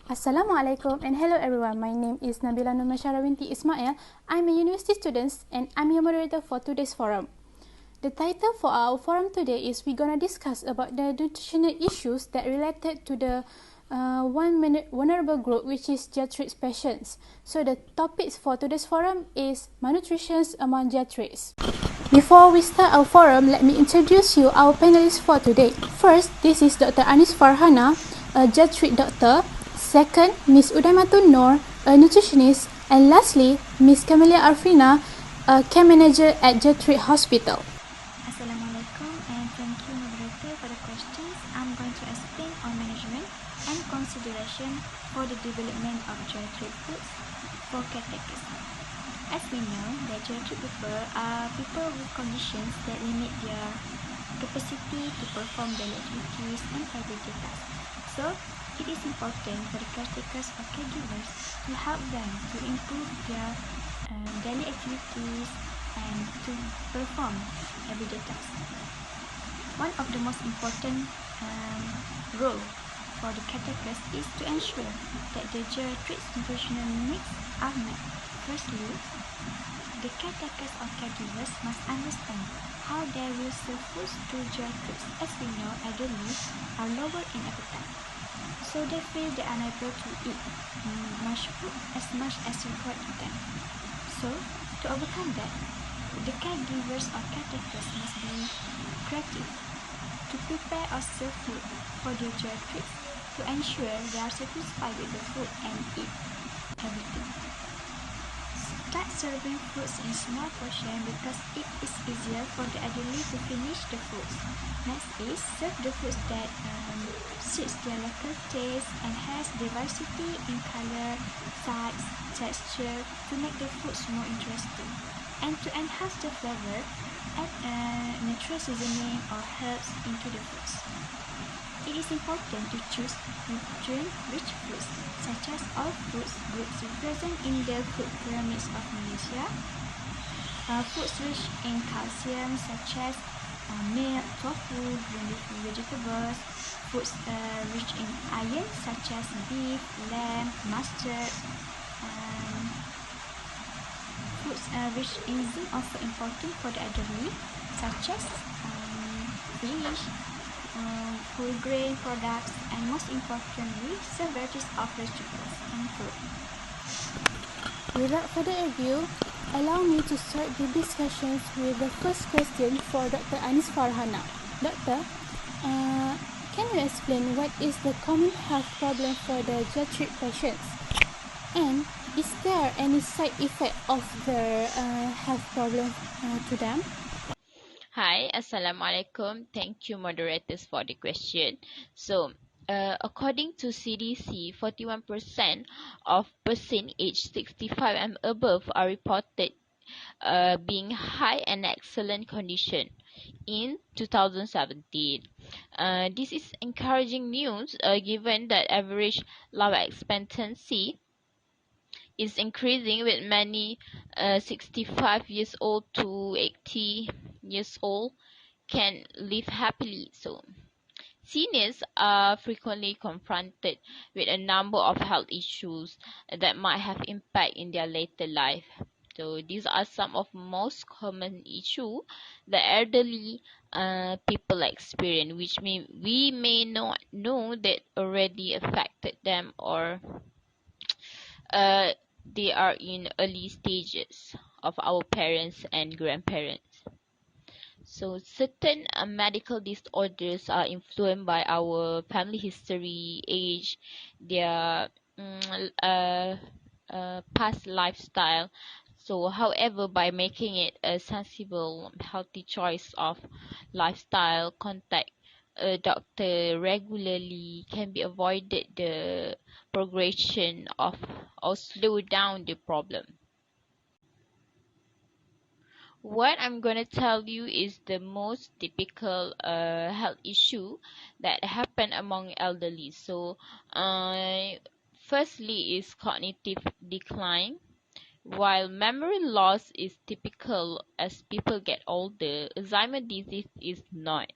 Assalamualaikum and hello everyone. My name is Nabila Nurmashara binti Ismail. I'm a university student and I'm your moderator for today's forum. The title for our forum today is we're gonna discuss about the nutritional issues that related to the one vulnerable group, which is geriatric patients. So the topics for today's forum is malnutrition among geriatrics. Before we start our forum, let me introduce you our panelists for today. First, this is Dr. Anis Farhana, a geriatric doctor. Second, Ms. Udaimatun Noor, a nutritionist. And lastly, Ms. Camelia Arfina, a care manager at Geriatric Hospital. Assalamualaikum and thank you moderator for the questions. I'm going to explain on management and consideration for the development of geriatric foods for caretakers. As we know, that geriatric people are people with conditions that limit their capacity to perform daily activities and everyday tasks. So, it is important for the caretakers or caregivers to help them to improve their daily activities and to perform everyday tasks. One of the most important role for the caretakers is to ensure that the geriatrics nutritional needs are met. Firstly, the caretakers or caregivers must understand how they will serve foods to geriatrics. As we know, elderly are lower in appetite, so they feel they are unable to eat much food as required to them. So, to overcome that, the caregivers or caretakers must be creative to prepare or serve food for their geriatrics to ensure they are satisfied with the food and eat everything. Start serving foods in small portions because it is easier for the elderly to finish the foods. Next is serve the foods that suits their local taste and has diversity in color, size, texture to make the foods more interesting. And to enhance the flavor, add natural seasoning or herbs into the foods. It is important to choose nutrient-rich foods, such as all food groups present in the food pyramids of Malaysia. Foods rich in calcium, such as milk, tofu, green leafy vegetables. Foods rich in iron, such as beef, lamb, mustard. Foods rich in zinc also important for the elderly, such as fish, whole grain products, and most importantly, some varieties of vegetables and fruit. Without further ado, allow me to start the discussions with the first question for Dr. Anis Farhana. Doctor, can you explain what is the common health problem for the geriatric patients? And is there any side effect of the health problem to them? Hi, Assalamualaikum. Thank you, moderators, for the question. So, according to CDC, 41% of persons aged 65 and above are reported being high and excellent condition in 2017. This is encouraging news given that average life expectancy is increasing with many 65 years old to 80 years old can live happily. So seniors are frequently confronted with a number of health issues that might have impact in their later life. So these are some of most common issues the elderly people experience, which we may not know that already affected them or uh, they are in early stages of our parents and grandparents. So certain medical disorders are influenced by our family history, age, their past lifestyle. So, however, by making it a sensible, healthy choice of lifestyle, contact a doctor regularly can be avoided the progression of or slow down the problem. What I'm going to tell you is the most typical health issue that happen among elderly. So, firstly is cognitive decline. While memory loss is typical as people get older, Alzheimer's disease is not.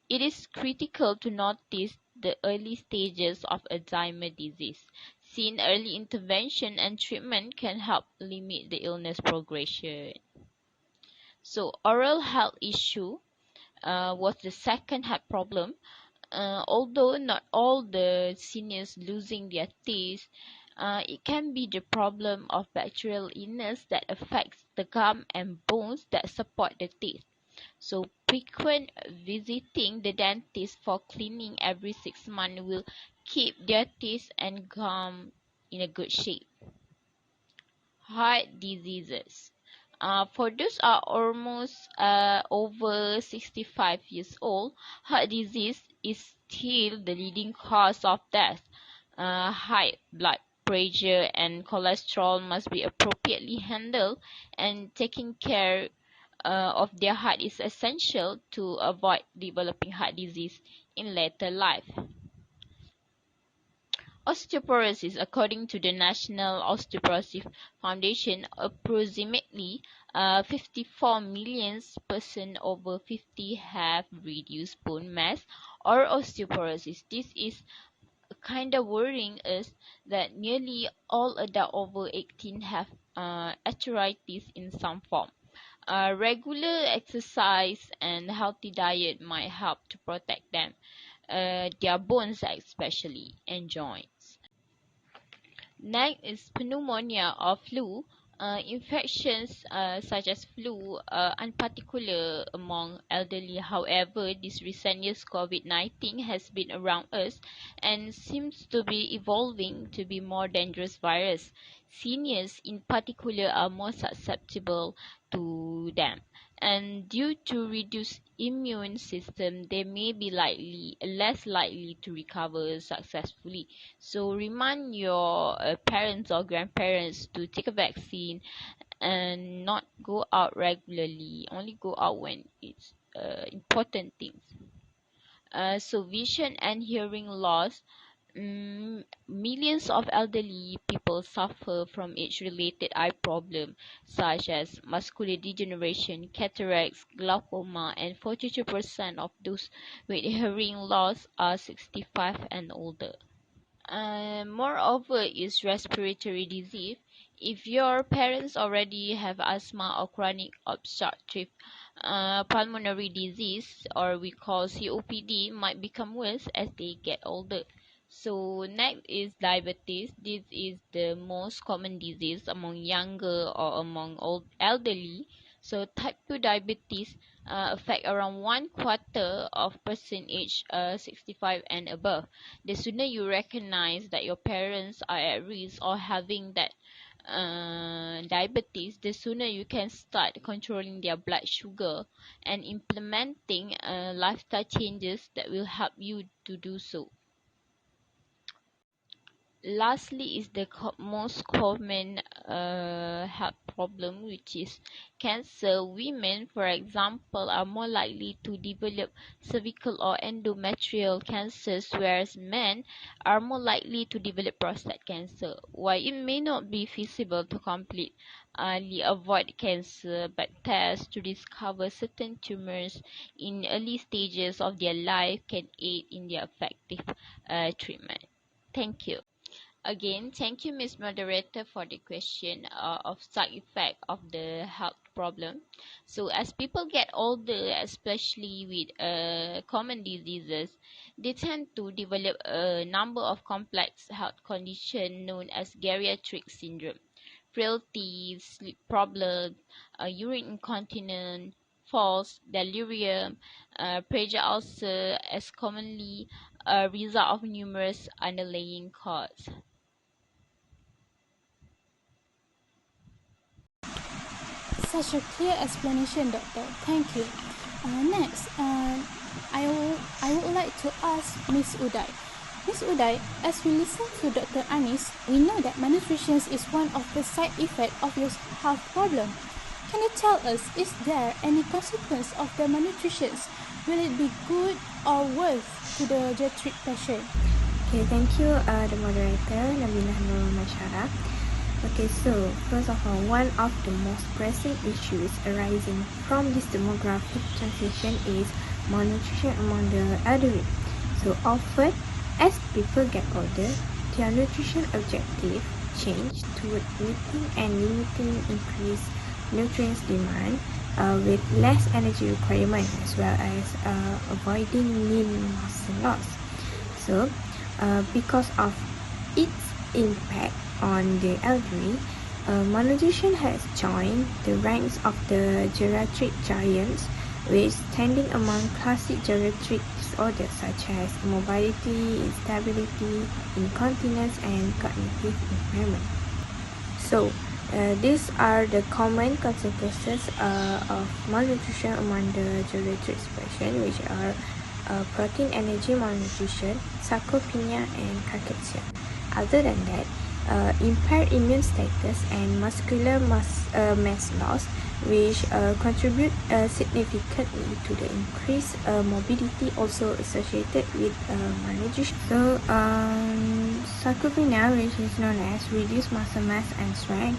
It is critical to notice the early stages of Alzheimer's disease. Since early intervention and treatment can help limit the illness progression. So oral health issue was the second heart problem. Although not all the seniors losing their teeth, it can be the problem of bacterial illness that affects the gum and bones that support the teeth. So frequent visiting the dentist for cleaning every 6 months will keep their teeth and gum in a good shape. Heart diseases. For those are almost over 65 years old, heart disease is still the leading cause of death. High blood pressure and cholesterol must be appropriately handled, and taking care of their heart is essential to avoid developing heart disease in later life. Osteoporosis. According to the National Osteoporosis Foundation, approximately 54 million persons over 50 have reduced bone mass or osteoporosis. This is kind of worrying us that nearly all adults over 18 have arthritis in some form. Regular exercise and healthy diet might help to protect them, their bones especially, and joints. Next is pneumonia or flu. Infections such as flu are unparticular among elderly. However, this recent years COVID-19 has been around us and seems to be evolving to be more dangerous virus. Seniors in particular are more susceptible to them, and due to reduced immune system, they may be less likely to recover successfully. So remind your parents or grandparents to take a vaccine and not go out regularly. Only go out when it's important things. So vision and hearing loss. Millions of elderly people suffer from age-related eye problems such as macular degeneration, cataracts, glaucoma, and 42% of those with hearing loss are 65 and older. Moreover, is respiratory disease. If your parents already have asthma or chronic obstructive pulmonary disease, or we call COPD, might become worse as they get older. So next is diabetes. This is the most common disease among younger or among old elderly. So type 2 diabetes affect around 1/4 of person aged 65 and above. The sooner you recognize that your parents are at risk or having that diabetes, the sooner you can start controlling their blood sugar and implementing lifestyle changes that will help you to do so. Lastly is the most common health problem, which is cancer. Women, for example, are more likely to develop cervical or endometrial cancers, whereas men are more likely to develop prostate cancer. While it may not be feasible to completely avoid cancer, but tests to discover certain tumors in early stages of their life can aid in their effective treatment. Thank you. Again, thank you, Ms. Moderator, for the question of side effect of the health problem. So as people get older, especially with common diseases, they tend to develop a number of complex health conditions known as geriatric syndrome. Frailty, sleep problems, urine incontinence, falls, delirium, pressure ulcer as commonly a result of numerous underlying causes. Such a clear explanation, Doctor. Thank you. Next, I would like to ask Ms. Uday. Ms. Uday, as we listen to Dr. Anis, we know that malnutrition is one of the side effects of your health problem. Can you tell us, is there any consequence of the malnutrition? Will it be good or worse to the geriatric patient? Okay, thank you, the moderator, Nabilah Nur Mashara. Okay, so first of all, one of the most pressing issues arising from this demographic transition is malnutrition among the elderly. So often, As people get older, their nutrition objective change toward meeting and limiting increased nutrients demand with less energy requirement, as well as avoiding lean muscle loss. So, because of its impact on the elderly, malnutrition has joined the ranks of the geriatric giants, with standing among classic geriatric disorders such as immobility, instability, incontinence, and cognitive impairment. So, these are the common consequences of malnutrition among the geriatric patient, which are protein energy malnutrition, sarcopenia, and cachexia. Other than that, impaired immune status and muscular mass loss, which contribute significantly to the increased morbidity also associated with malnutrition. So, sarcopenia, which is known as reduced muscle mass and strength,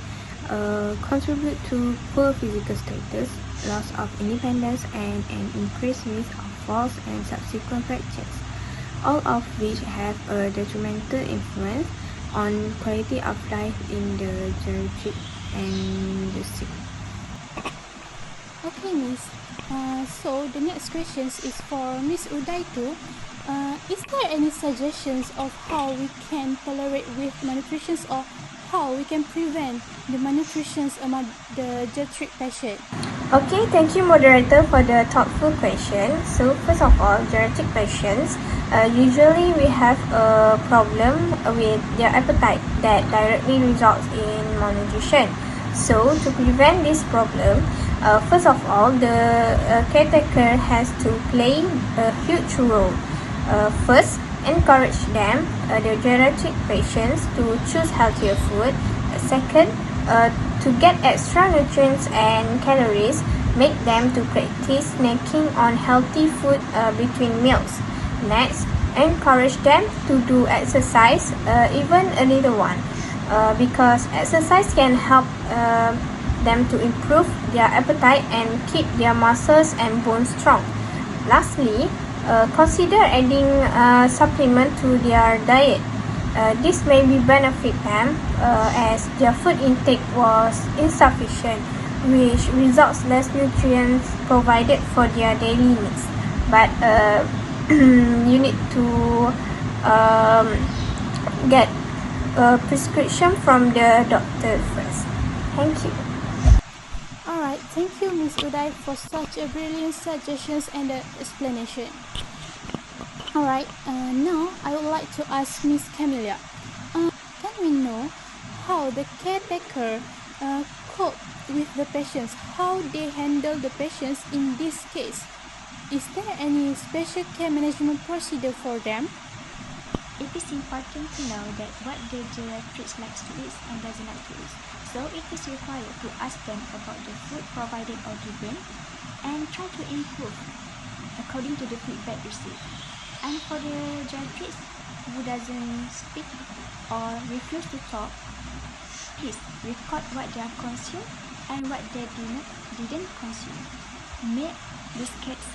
contribute to poor physical status, loss of independence, and an increased risk of falls and subsequent fractures, all of which have a detrimental influence on quality of life in the geriatric and the sick. Okay, Miss. So the next question is for Miss Uday too. Is there any suggestions of how we can tolerate with malnutrition, or how we can prevent the malnutrition among the geriatric patient? Okay, thank you, moderator, for the thoughtful question. So, first of all, geriatric patients, usually we have a problem with their appetite that directly results in malnutrition. So, to prevent this problem, first of all, the caretaker has to play a huge role. First, encourage them, the geriatric patients, to choose healthier food. Second, to get extra nutrients and calories, make them to practice snacking on healthy food between meals. Next, encourage them to do exercise, even a little one, because exercise can help them to improve their appetite and keep their muscles and bones strong. Lastly, consider adding supplement to their diet. This may be benefit them as their food intake was insufficient, which results less nutrients provided for their daily needs. But you need to get a prescription from the doctor first. Thank you. Alright, thank you, Miss Uday, for such a brilliant suggestions and explanation. Alright, now I would like to ask Miss Camilla. Can we know how the caretaker cope with the patients, how they handle the patients in this case? Is there any special care management procedure for them? It is important to know that what the geriatrics likes to eat and doesn't like to eat. So it is required to ask them about the food provided or given and try to improve according to the feedback received. And for the geriatrics who doesn't speak or refuse to talk, please record what they are consumed and what they didn't consume. Milk, biscuits,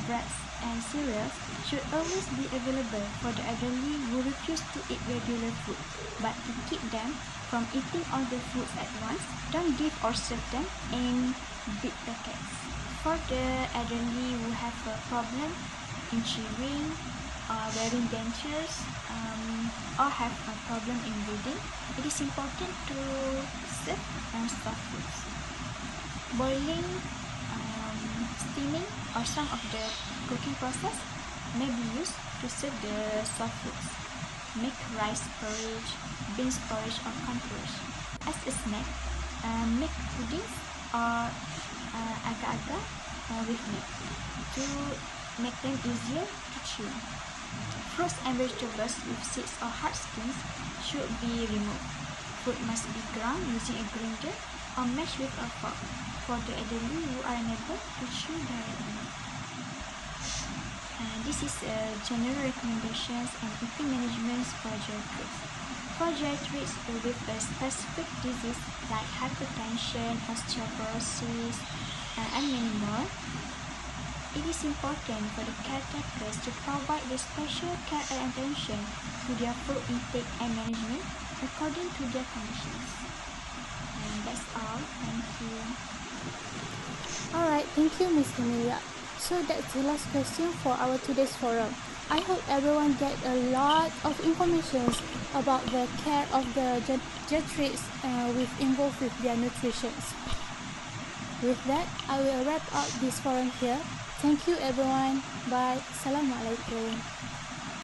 breads, and cereals should always be available for the elderly who refuse to eat regular food. But to keep them from eating all the foods at once, don't give or serve them in big packets. For the elderly who have a problem in chewing, wearing dentures, or have a problem in breathing, it is important to serve soft foods. Boiling, steaming, or some of the cooking process may be used to serve the soft foods. Make rice porridge, beans porridge, or corn porridge. As a snack, make puddings or agar-agar with milk to make them easier to chew. Fruits and vegetables with seeds or hard skins should be removed. Food must be ground using a grinder or mashed with a fork for the elderly who are unable to chew directly. This is general recommendations and eating management for geriatrics. For geriatrics with a specific disease like hypertension, osteoporosis, and many more, it is important for the caretakers to provide the special care and attention to their food intake and management according to their conditions. And that's all. Thank you. Alright, thank you, Miss Emilia. So that's the last question for our today's forum. I hope everyone get a lot of information about the care of the geriatrics involved with their nutrition. With that, I will wrap up this forum here. Thank you everyone. Bye. Assalamualaikum.